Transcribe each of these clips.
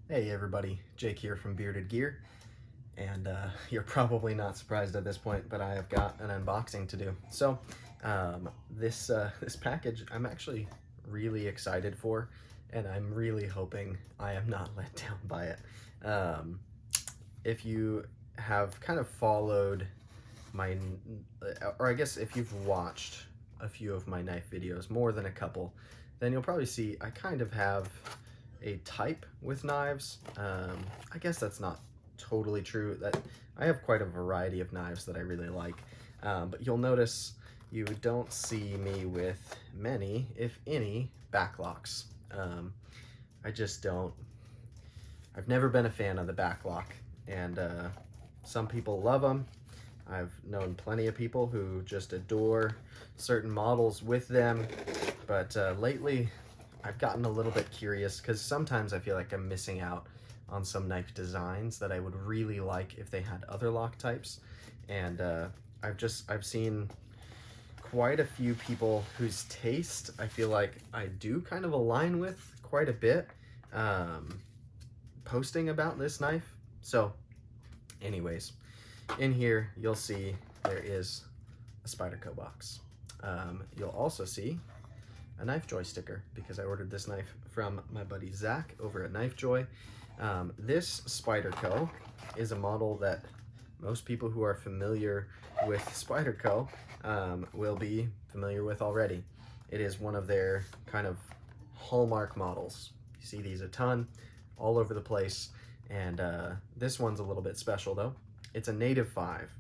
Hey everybody, Jake here from Bearded Gear, and you're probably not surprised at this point, but I have got an unboxing to do. So this package I'm actually really excited for, and I'm really hoping I am not let down by it. If you have kind of followed my, or I guess if you've watched a few of my knife videos, more than a couple, then you'll probably see I kind of have a type with knives. I guess that's not totally true. That I have quite a variety of knives that I really like, but you'll notice you don't see me with many, if any, backlocks. I just don't. I've never been a fan of the backlock, and some people love them. I've known plenty of people who just adore certain models with them, but lately I've gotten a little bit curious because sometimes I feel like I'm missing out on some knife designs that I would really like if they had other lock types. And I've seen quite a few people whose taste I feel like I do kind of align with quite a bit, posting about this knife. So anyways, in here you'll see there is a Spyderco box. You'll also see a Knife Joy sticker because I ordered this knife from my buddy Zach over at Knife Joy. This Spyderco is a model that most people who are familiar with Spyderco will be familiar with already. It is one of their kind of hallmark models. You see these a ton all over the place, and this one's a little bit special though. It's a Native 5,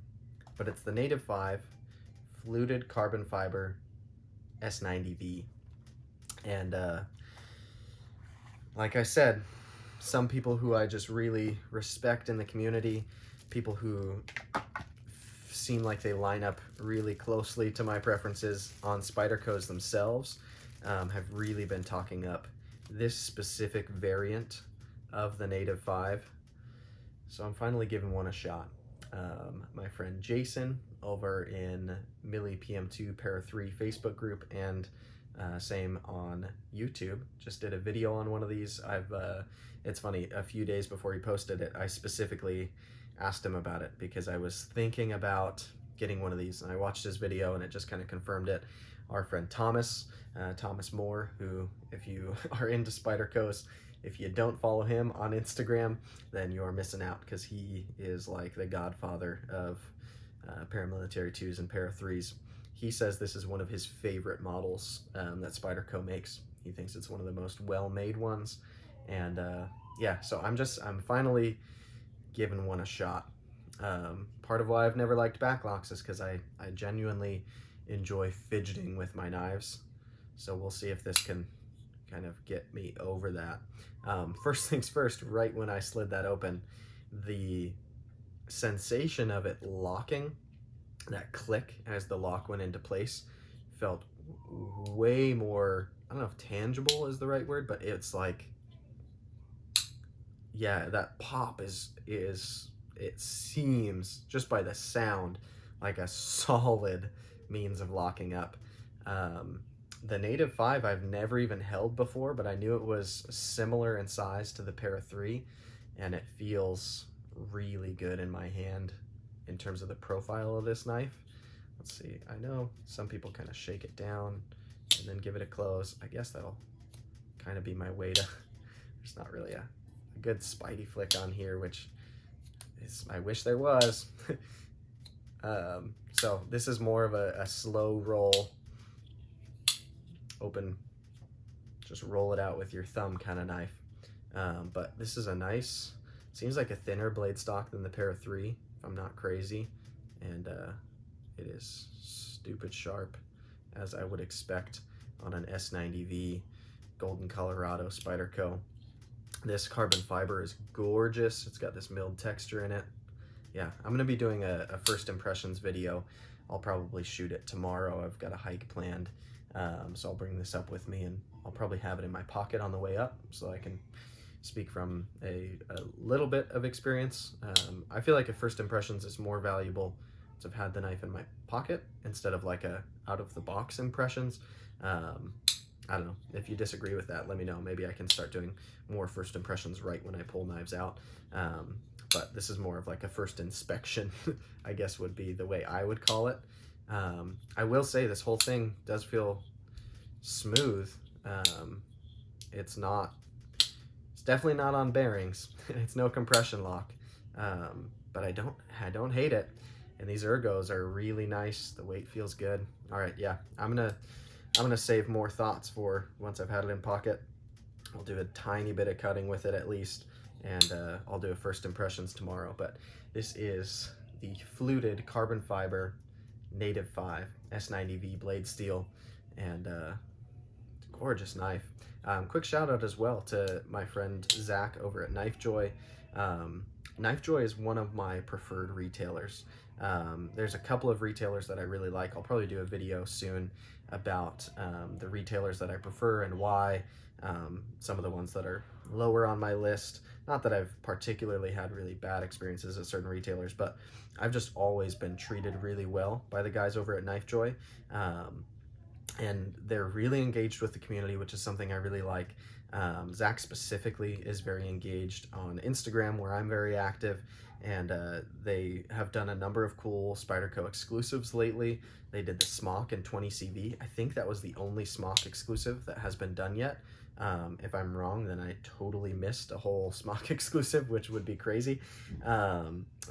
but it's the Native 5 Fluted carbon fiber S90V. And like I said, some people who I just really respect in the community, people who seem like they line up really closely to my preferences on Spydercos themselves, have really been talking up this specific variant of the Native 5. So I'm finally giving one a shot. My friend Jason over in Millie PM2 Para 3 Facebook group, and same on YouTube, just did a video on one of these. It's funny, a few days before he posted it, I specifically asked him about it because I was thinking about getting one of these, and I watched his video and it just kind of confirmed it. Our friend Thomas Moore, who, if you are into Spydercos, if you don't follow him on Instagram, then you're missing out, because he is like the godfather of paramilitary 2s and para 3s. He says this is one of his favorite models that Spyderco makes. He thinks it's one of the most well-made ones. And yeah, so I'm finally giving one a shot. Part of why I've never liked Backlocks is because I genuinely enjoy fidgeting with my knives. So we'll see if this can kind of get me over that. First things first, right when I slid that open, the sensation of it locking, that click as the lock went into place, felt way more, I don't know if tangible is the right word, but it's like, yeah, that pop it seems, just by the sound, like a solid means of locking up. The Native 5 I've never even held before, but I knew it was similar in size to the Para 3, and it feels really good in my hand in terms of the profile of this knife. Let's see, I know some people kind of shake it down and then give it a close. I guess that'll kind of be my way to, there's not really a good Spidey flick on here, which is, I wish there was. So this is more of a slow roll, open, just roll it out with your thumb kind of knife. But this is a nice, seems like a thinner blade stock than the Para 3, if I'm not crazy, and it is stupid sharp, as I would expect on an S90V Golden Colorado Spyderco. This carbon fiber is gorgeous. It's got this milled texture in it. Yeah, I'm gonna be doing a first impressions video. I'll probably shoot it tomorrow. I've got a hike planned, so I'll bring this up with me, and I'll probably have it in my pocket on the way up so I can speak from a little bit of experience. I feel like a first impressions is more valuable to have had the knife in my pocket instead of like a out of the box impressions. I don't know. If you disagree with that, let me know. Maybe I can start doing more first impressions right when I pull knives out. But this is more of like a first inspection, I guess would be the way I would call it. I will say this whole thing does feel smooth. It's definitely not on bearings. It's no compression lock. But I don't hate it. And these ergos are really nice. The weight feels good. All right, yeah, I'm gonna save more thoughts for once I've had it in pocket. I'll do a tiny bit of cutting with it at least, and I'll do a first impressions tomorrow. But this is the Fluted carbon fiber Native 5 S90V blade steel, and it's a gorgeous knife. Quick shout out as well to my friend Zach over at Knife Joy. Knife Joy is one of my preferred retailers. There's a couple of retailers that I really like. I'll probably do a video soon about the retailers that I prefer and why. Some of the ones that are lower on my list. Not that I've particularly had really bad experiences at certain retailers, but I've just always been treated really well by the guys over at Knife Joy. And they're really engaged with the community, which is something I really like. Zach specifically is very engaged on Instagram, where I'm very active, and they have done a number of cool Spyderco exclusives lately. They did the Smock and 20CV. I think that was the only Smock exclusive that has been done yet. If I'm wrong, then I totally missed a whole Smock exclusive, which would be crazy.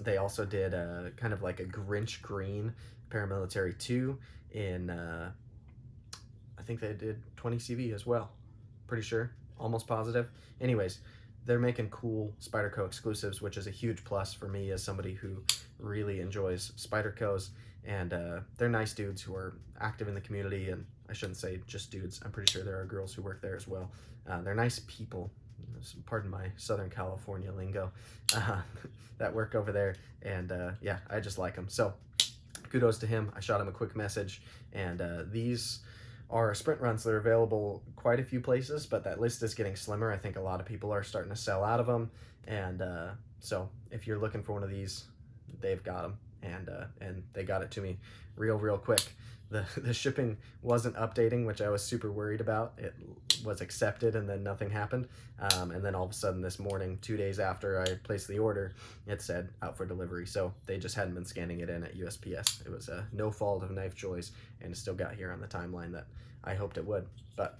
They also did a kind of like a Grinch green Paramilitary 2 in, I think they did 20CV as well. Pretty sure, almost positive. Anyways, they're making cool Spyderco exclusives, which is a huge plus for me as somebody who really enjoys Spydercos. And they're nice dudes who are active in the community, and I shouldn't say just dudes. I'm pretty sure there are girls who work there as well. They're nice people, pardon my Southern California lingo, that work over there. And yeah, I just like them. So kudos to him. I shot him a quick message, and these are sprint runs that are available quite a few places, but that list is getting slimmer. I think a lot of people are starting to sell out of them. And so if you're looking for one of these, they've got them. And they got it to me real quick. The shipping wasn't updating, which I was super worried about. It was accepted and then nothing happened. And then all of a sudden this morning, 2 days after I placed the order, it said out for delivery. So they just hadn't been scanning it in at USPS. It was no fault of Knife Joy's, and it still got here on the timeline that I hoped it would. But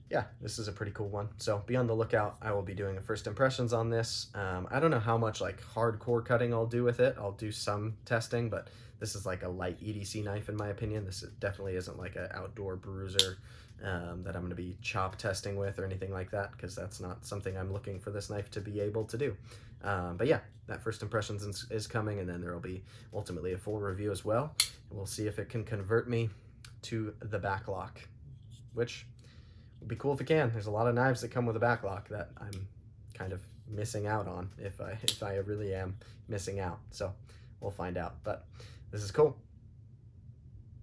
yeah, this is a pretty cool one. So be on the lookout. I will be doing a first impressions on this. I don't know how much like hardcore cutting I'll do with it. I'll do some testing, but this is like a light EDC knife in my opinion. This definitely isn't like an outdoor bruiser that I'm going to be chop testing with or anything like that, because that's not something I'm looking for this knife to be able to do. But yeah, that first impressions is coming, and then there will be ultimately a full review as well. And we'll see if it can convert me to the Backlock, which would be cool if it can. There's a lot of knives that come with a Backlock that I'm kind of missing out on, if I really am missing out. So we'll find out. But this is cool.